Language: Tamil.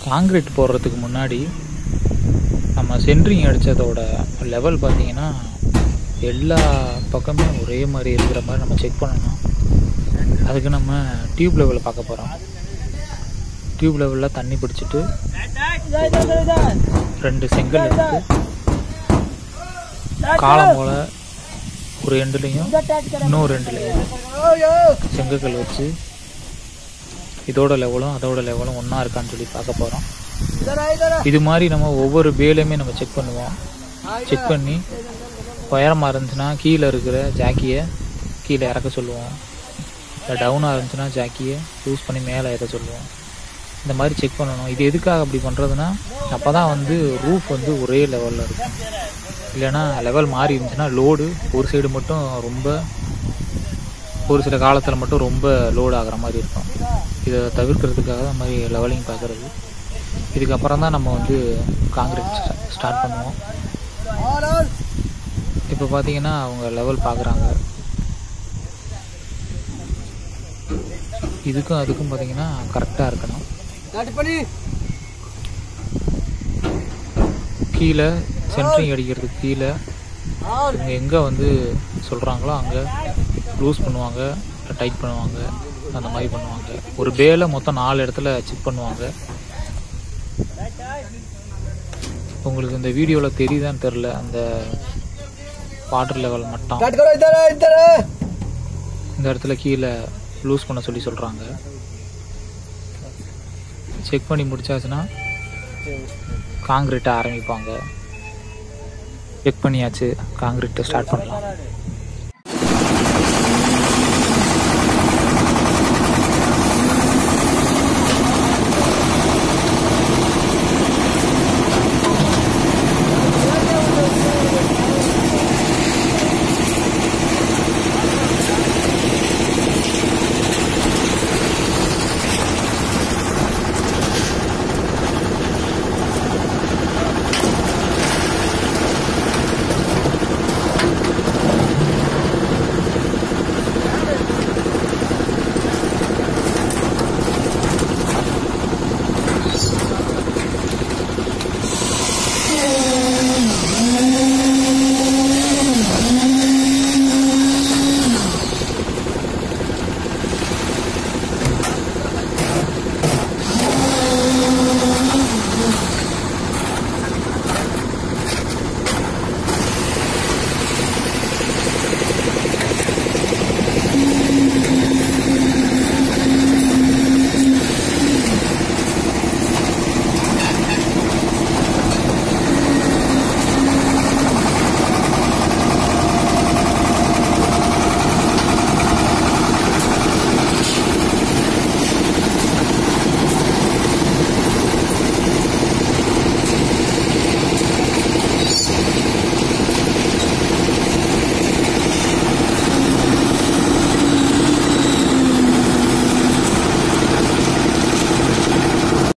காங்கிரீட் போடுறதுக்கு முன்னாடி நம்ம சென்ட்ரிங் அடித்ததோட லெவல் பார்த்திங்கன்னா எல்லா பக்கமே ஒரே மாதிரி இருக்கிற மாதிரி நம்ம செக் பண்ணணும். அதுக்கு நம்ம டியூப் லெவலில் பார்க்க போகிறோம். டியூப் லெவலில் தண்ணி பிடிச்சிட்டு 2 செங்கல் எடுத்து காலம் போல் ஒரு எண்டுலையும் இன்னொரு எண்டுலையும் செங்கல் வச்சு இதோட லெவலும் அதோட லெவலும் ஒன்றா இருக்கான்னு சொல்லி பார்க்க போகிறோம். இது மாதிரி நம்ம ஒவ்வொரு பேலையுமே நம்ம செக் பண்ணுவோம். செக் பண்ணி உயரமாக இருந்துச்சுன்னா கீழே இருக்கிற ஜாக்கியை கீழே இறக்க சொல்லுவோம். இல்லை டவுனாக இருந்துச்சுன்னா ஜாக்கியை யூஸ் பண்ணி மேலே ஏற்ற சொல்லுவோம். இந்த மாதிரி செக் பண்ணணும். இது எதுக்காக அப்படி பண்ணுறதுன்னா அப்போ தான் வந்து ரூஃப் வந்து ஒரே லெவலில் இருக்கும். இல்லைன்னா லெவல் மாறி இருந்துச்சுன்னா லோடு ஒரு சைடு மட்டும் ரொம்ப ஒரு சில காலத்தில் மட்டும் ரொம்ப லோடு ஆகிற மாதிரி இருக்கும். இதை தவிர்க்கிறதுக்காக அந்த மாதிரி லெவலிங் பார்க்குறது. இதுக்கப்புறம் தான் நம்ம வந்து காங்கிரீட் ஸ்டார்ட் பண்ணுவோம். இப்போ பார்த்தீங்கன்னா அவங்க லெவல் பார்க்குறாங்க. இதுக்கும் அதுக்கும் பார்த்தீங்கன்னா கரெக்டாக இருக்கணும். கீழே சென்ட்ரிங் அடிக்கிறதுக்கு கீழே இவங்க எங்கே வந்து சொல்கிறாங்களோ அங்கே லூஸ் பண்ணுவாங்க, டைட் பண்ணுவாங்க, அந்த மாதிரி பண்ணுவாங்க. ஒரு பேல மொத்தம் 4 இடத்துல செக் பண்ணுவாங்க. உங்களுக்கு இந்த வீடியோவில் தெரியுதான்னு தெரில, அந்த வாட்டர் லெவல் மட்டும் இந்த இடத்துல கீழே லூஸ் பண்ண சொல்லி சொல்கிறாங்க. செக் பண்ணி முடிச்சாச்சுன்னா காங்கிரீட்டை ஆரம்பிப்பாங்க. செக் பண்ணியாச்சு, காங்கிரீட்டை ஸ்டார்ட் பண்ணலாம்.